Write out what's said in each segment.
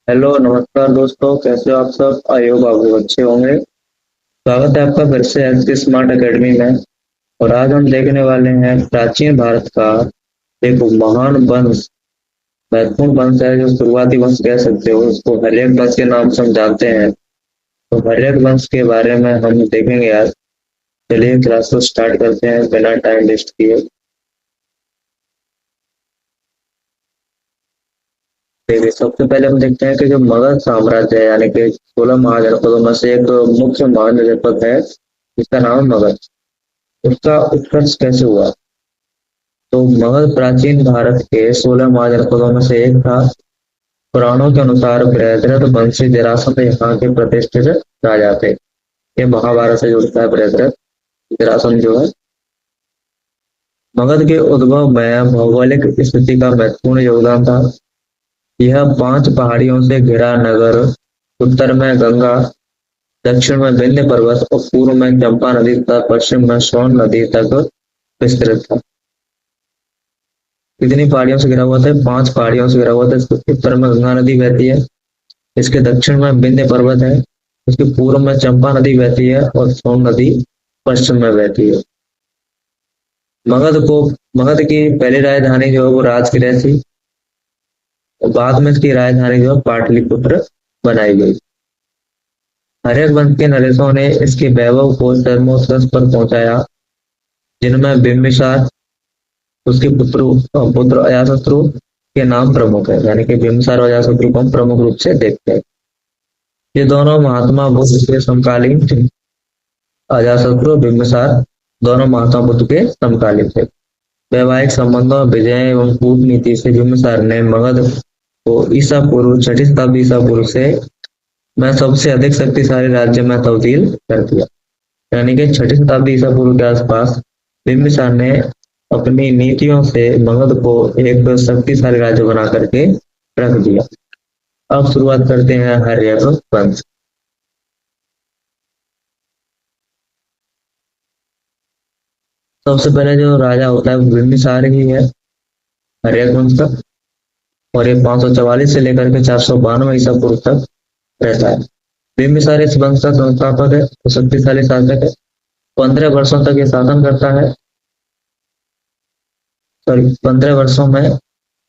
Hello नमस्कार दोस्तों, कैसे हो आप सब? आई होप आप लोग अच्छे होंगे। स्वागत है आपका फिर से एस स्मार्ट एकेडमी में। और आज हम देखने वाले हैं प्राचीन भारत का एक महान वंश, महत्वपूर्ण वंश है जो शुरुआती वंश कह सकते हो। उसको हर्यक वंश के नाम से हम जानते हैं। तो हर्यक वंश के बारे में हम देखेंगे आज। चलिए क्लास को स्टार्ट करते हैं बिना टाइम वेस्ट किए। देखिए, सबसे पहले हम देखते हैं कि जो मगध साम्राज्य है, यानी कि 16 महाजनपदों में से एक मुख्य महाजनपद है जिसका नाम है मगध। उसका उत्कर्ष कैसे हुआ? तो मगध प्राचीन भारत के 16 महाजनपदों में से एक था। पुराणों के अनुसार बृहद्रथ वंशी जरासंध यहाँ के प्रतिष्ठित राजा थे। ये महाभारत से जुड़ता है बृहद्रथ जरासंध जो है। मगध के उद्भव में भौगोलिक स्थिति का महत्वपूर्ण योगदान था। यह 5 पहाड़ियों से घिरा नगर, उत्तर में गंगा, दक्षिण में विंध्य पर्वत और पूर्व में चंपा नदी तथा पश्चिम में सोन नदी तक विस्तृत था। कितनी पहाड़ियों से घिरा हुआ था? 5 पहाड़ियों से घिरा हुआ था। इसके उत्तर में गंगा नदी बहती है, इसके दक्षिण में विंध्य पर्वत है, इसके पूर्व में चंपा नदी बहती है और सोन नदी पश्चिम में बहती है। मगध को मगध की पहली राजधानी जो है वो राजगृह थी और बाद में इसकी राजधानी जो है पाटलिपुत्र बनाई गई। हर्यक वंश के नरेशों ने इसके वैभव को चरमोत्कर्ष पर पहुंचाया, जिनमें बिंबिसार, उसके पुत्र अजातशत्रु के नाम प्रमुख है। यानी कि बिंबिसार और अजातशत्रु को हम प्रमुख रूप से देखते हैं। ये दोनों महात्मा बुद्ध के समकालीन थे। अजातशत्रु बिंबिसार दोनों महात्मा बुद्ध के समकालीन थे। वैवाहिक संबंधों, विजय एवं कूटनीति से बिंबिसार ने मगध को ईसा पूर्व 6ठी शताब्दी ईसा पूर्व से मैं सबसे अधिक शक्तिशाली राज्य में तब्दील कर दिया। यानी कि 6ठी शताब्दी ईसा पूर्व के आसपास बिंबिसार ने अपनी नीतियों से मगध को एक शक्तिशाली राज्य बना करके रख दिया। अब शुरुआत करते हैं हर्यक वंश। सबसे पहले जो राजा होता है वो बिंबिसार ही है, हर्यक वंश का। और ये 544 से लेकर के 492 ईसा पूर्व तक रहता है। बिंबिसार इस वंश का संस्थापक है, तो शक्तिशाली शासक है। 15 वर्षों तक ये शासन करता है। सॉरी, 15 वर्षों में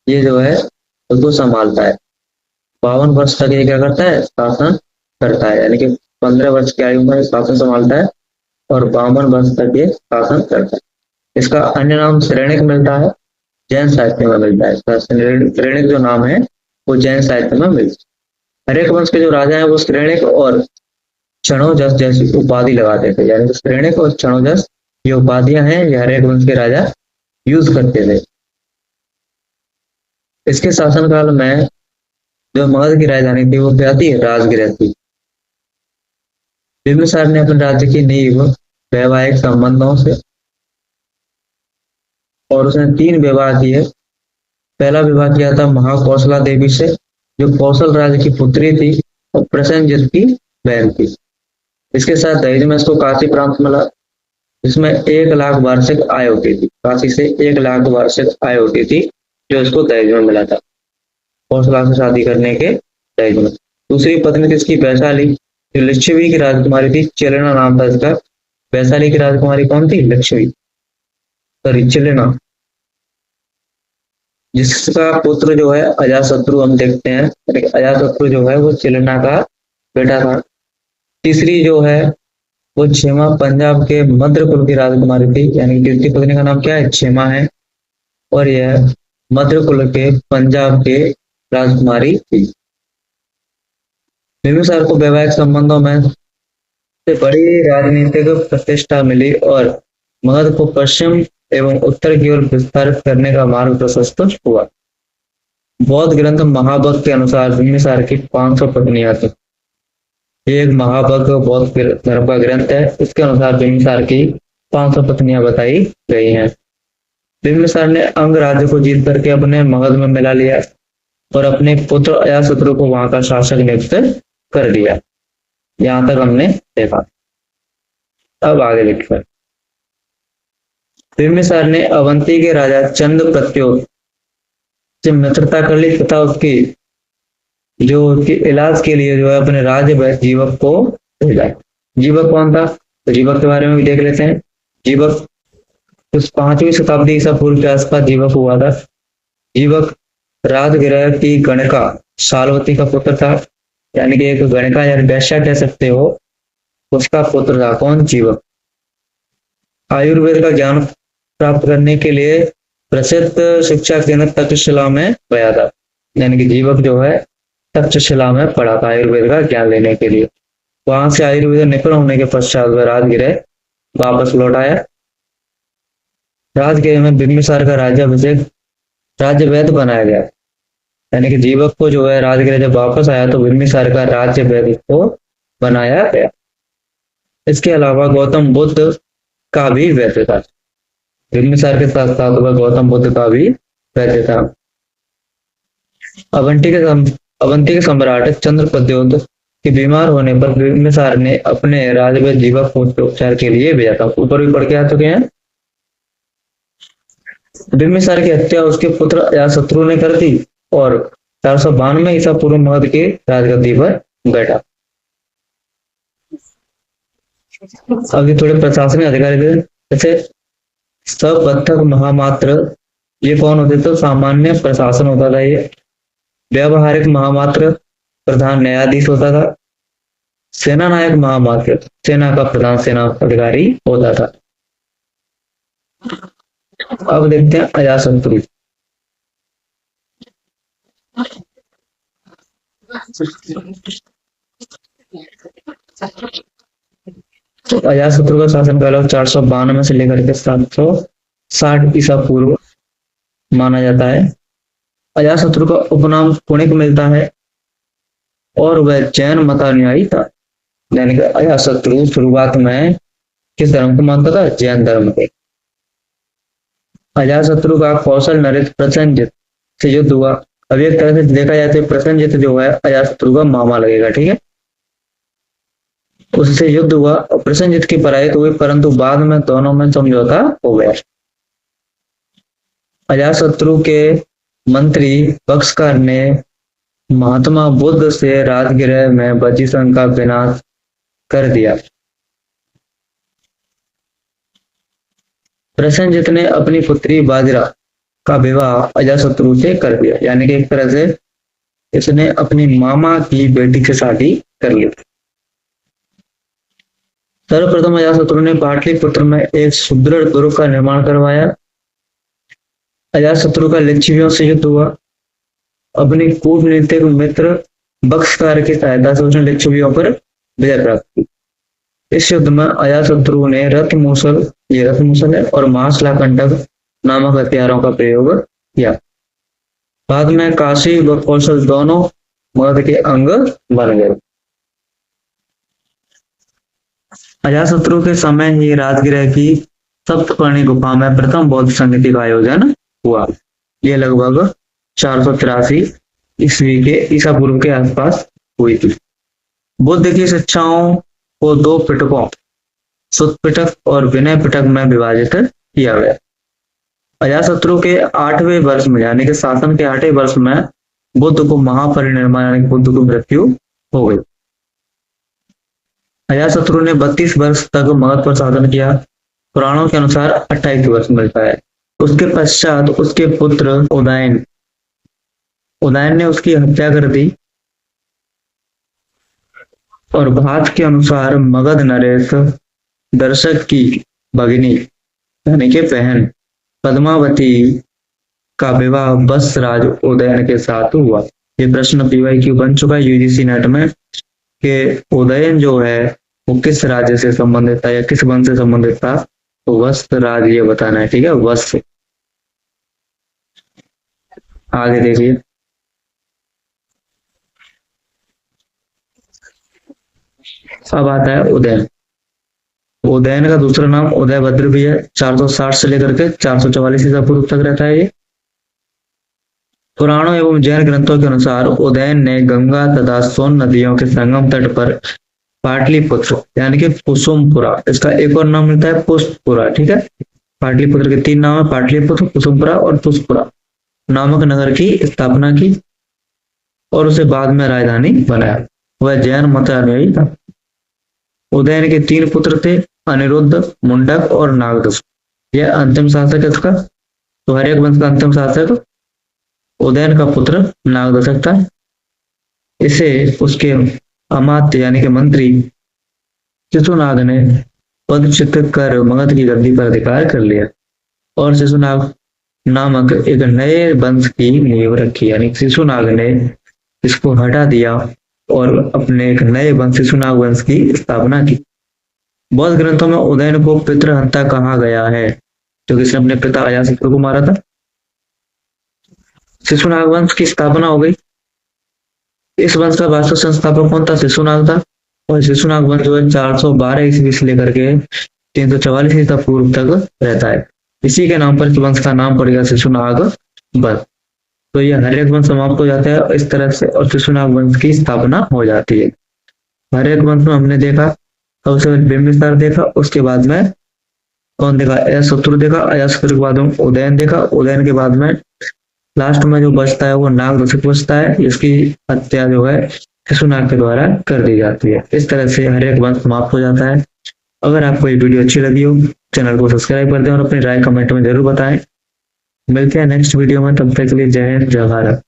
ये जो है उसको संभालता है। 52 वर्ष तक ये क्या करता है? शासन करता है। यानी कि 15 वर्ष की आयु में शासन संभालता है और 52 वर्ष तक ये शासन करता है। इसका अन्य नाम श्रेणिक मिलता है, जैन साहित्य में मिलता है। इसका श्रेणिक जो नाम है वो जैन साहित्य में मिलता है। हर्यक वंश के जो राजा है वो श्रेणिक और क्षणोजस जैसी उपाधि लगाते थे। यानी कि श्रेणिक और क्षणोजस ये उपाधियां हैं, ये हर्यक वंश के राजा यूज करते थे। इसके शासनकाल में जो मगध की राजधानी थी वो क्या थी? राजगृह थी। बिंबिसार ने अपने राज्य की नींव वैवाहिक संबंधों से, और उसने 3 विवाह किए। पहला विवाह किया था महाकौशला देवी से, जो कौशल राज की पुत्री थी और प्रसेनजित की बहन थी। इसके साथ दहेज में इसको काशी प्रांत मिला, जिसमें 1 लाख वार्षिक आय होती थी। काशी से 1 लाख वार्षिक आय होती थी जो इसको दहेज में मिला था, कौशला से शादी करने के दहेज में। दूसरी पत्नी थी इसकी वैशाली, जो लिच्छवी की राजकुमारी थी। चेलेना नाम था इसका। वैशाली की राजकुमारी कौन थी? लिच्छवी, सॉरी चेलेना, जिसका पुत्र जो है अजातशत्रु हम देखते हैं। अजातशत्रु जो है वो चेलेना का बेटा था। तीसरी जो है वो क्षेमा, पंजाब के मद्र कुल की राजकुमारी थी। यानी कि तीसरी पत्नी का नाम क्या है? क्षेमा है। और यह मद्र कुल के पंजाब के राजकुमारी थी। बिंबिसार को वैवाहिक संबंधों में से बड़ी राजनीतिक प्रतिष्ठा मिली और मगध को पश्चिम एवं उत्तर की ओर विस्तारित करने का मार्ग प्रशस्त हुआ। बौद्ध ग्रंथ महावत के अनुसार बिंबिसार की 500 पत्नियां थी। ये एक महावत बौद्ध धर्म का ग्रंथ है। इसके अनुसार बिंबिसार की 500 पत्नियां बताई गई हैं। बिंबिसार ने अंग राज्य को जीत करके अपने मगध में मिला लिया और अपने पुत्र अजातशत्रु को वहां का शासक नियुक्त कर दिया। यहां तक हमने देखा। अब आगे देखते हैं। बिंबिसार ने अवंती के राजा चंद्र प्रत्योत से मित्रता कर ली तथा उसकी जो उसके इलाज के लिए जो है अपने राज्य में जीवक को भेजा। जीवक कौन था? तो जीवक के बारे में भी देख लेते हैं। जीवक उस 5वीं शताब्दी ईसा पूर्व के आसपास जीवक हुआ था। जीवक राजगृह की गणिका शालवती का पुत्र था, यानी कि एक गणिका या वैश्या कह सकते हो, उसका पुत्र था। कौन? जीवक। आयुर्वेद का ज्ञान प्राप्त करने के लिए प्रसिद्ध शिक्षा केंद्र तक्षशिला में गया था, यानी कि जीवक जो है तक्षशिला में पढ़ा था आयुर्वेद का ज्ञान लेने के लिए। वहां से आयुर्वेद निपुण होने के पश्चात वह राजगृह वापस लौट आया। राजगृह में बिंबिसार का राज्याभिषेक राज्य वैद्य बनाया गया, यानी कि जीवक को जो है राजगृह जब वापस आया तो बिंबिसार का राज्य वैद्य को बनाया गया। इसके अलावा गौतम बुद्ध का भी वैद्य था। बिंबिसार के साथ साथ वह गौतम बुद्ध का भी वैद्य था। अवंती के सम्राट चंद्रप्रद्योत के बीमार होने पर बिंबिसार ने अपने राजवैद्य जीवक को उपचार के लिए भेजा था। ऊपर भी पढ़ के आ चुके हैं। बिंबिसार की हत्या उसके पुत्र अजातशत्रु ने कर दी और 492 ईसा पूर्व मगध के राजगद्दी पर बैठा। अभी थोड़े प्रशासनिक अधिकारी थे, जैसे सबबद्धक महामात्र, ये कौन होते? तो सामान्य प्रशासन होता था ये। व्यावहारिक महामात्र प्रधान न्यायाधीश होता था। सेना नायक महामात्र सेना का प्रधान सेना अधिकारी होता था। अब देखते हैं अजातशत्रु। तो अजातशत्रु का शासनकाल 492 से लेकर के 760 ईसा पूर्व माना जाता है। अजातशत्रु का उपनाम पुणिक मिलता है और वह जैन मतानुयायी था, यानी कि अजातशत्रु शुरुआत में किस धर्म को मानता था? जैन धर्म के। अजातशत्रु का कौशल नरेश प्रसेनजित से युद्ध हुआ। अब एक तरह से देखा जाए तो प्रसेनजित जो है अजातशत्रु का मामा लगेगा, ठीक है। उससे युद्ध हुआ और प्रसेनजित की पराजित हुई, परंतु बाद में दोनों में समझौता हो गया। अजातशत्रु के मंत्री बख्शकार ने महात्मा बुद्ध से राजगृह में बची संघ का विनाश कर दिया। प्रसेनजित ने अपनी पुत्री बाजरा का विवाह अजातशत्रु से कर दिया, यानी कि एक तरह से इसने अपनी मामा की बेटी से शादी कर ली। सर्वप्रथम अजातशत्रु ने पाटलिपुत्र में एक सुदृढ़ दुर्ग का निर्माण करवाया। अजातशत्रु का लिच्छवियों से युद्ध हुआ। अपनी कूटनीतिक मित्र बख्शकार की सहायता से उसने लिच्छवियों पर विजय प्राप्त की। इस युद्ध में अजातशत्रु ने रथमूसल, ये रथमूसल है, और महाशलाकंटक नामक हथियारों का प्रयोग किया। बाद में काशी व कौशल दोनों मगध के अंग बन गए। अजातशत्रु के समय ही राजगृह की सप्तपर्णी गुफा में प्रथम बौद्ध संगति का आयोजन हुआ। यह लगभग 483 ईस्वी के ईसा पूर्व के आसपास हुई थी। बुद्ध की शिक्षाओं को 2 पिटकों, सुत्त पिटक और विनय पिटक में विभाजित किया गया। अजातशत्रु के 8वें वर्ष में, यानी कि शासन के 8वें वर्ष में बुद्ध को महापरिनिर्वाण, यानी बुद्ध को मृत्यु हो गई। अजातशत्रु ने 32 वर्ष तक मगध पर शासन किया। पुराणों के अनुसार 28 वर्ष मिलता है। उसके पश्चात उसके पुत्र उदयन ने उसकी हत्या कर दी और भात के अनुसार मगध नरेश दर्शक की भगिनी, यानी कि बहन पद्मावती का विवाह वत्सराज उदयन के साथ हुआ। ये प्रश्न PYQ बन चुका है UGC नेट में कि उदयन जो है वो किस राज्य से संबंधित था या किस वंश से संबंधित था, तो वत्सराज ये बताना है, ठीक है। वत्स। आगे देखिए, अब आता है उदयन। उदयन का दूसरा नाम उदयभद्र भी है। 460 से लेकर के 444 ईसा पूर्व तक रहता है ये। पुराणों एवं जैन ग्रंथों के अनुसार उदयन ने गंगा तथा सोन नदियों के संगम तट पर पाटलिपुत्र, यानी कि कुसुमपुरा, इसका एक और नाम मिलता है पुष्पपुरा, ठीक है। पाटलिपुत्र के 3 नाम है, पाटलिपुत्र, कुसुमपुरा और पुष्पपुरा नामक नगर की स्थापना की। और उसे बाद में राजधानी बनाया। वह जैन मत अनुयायी था। उदयन के 3 पुत्र थे, अनिरुद्ध, मुंडक और नागदत्त। यह अंतिम शासक है उसका। तो हर्यक वंश का अंतिम शासक उदयन का पुत्र नागदत्त था। इसे उसके अमात्य यानी कि मंत्री शिशुनाग ने पदच्युत कर मगध की गद्दी पर अधिकार कर लिया और शिशुनाग नामक एक नए वंश की नींव रखी। यानी शिशुनाग ने इसको हटा दिया और अपने एक नए वंश शिशुनाग वंश की स्थापना की। बौद्ध ग्रंथों में उदयन को पितृहंता कहा गया है क्योंकि इसने अपने पिता अजातशत्रु को मारा था। शिशुनाग वंश की स्थापना हो गई। इस वंश का वास्तविक संस्थापक कौन था? शिशुनाग था। और शिशुनाग वंश जो है 412 ईस्वी से लेकर के 344 ईसा पूर्व तक रहता है। इसी के नाम पर इस वंश का नाम पड़ गया शिशुनाग वंश। तो यह हर्यक वंश समाप्त हो जाता है इस तरह से और शिशुनाग वंश की स्थापना हो जाती है। हर्यक वंश में हमने देखा, सबसे पहले बिंबिसार देखा, उसके बाद में कौन देखा? अजातशत्रु देखा। अजातशत्रु के बाद में उदयन देखा। उदयन के बाद में लास्ट में जो बचता है वो नागदत्त बचता है। इसकी हत्या जो है शिशुनाग के द्वारा कर दी जाती है। इस तरह से हर्यक वंश समाप्त हो जाता है। अगर आपको ये वीडियो अच्छी लगी हो चैनल को सब्सक्राइब कर दें और अपनी राय कमेंट में जरूर बताएं। मिलते हैं नेक्स्ट वीडियो में, तब तक के लिए जय हिंद जय भारत।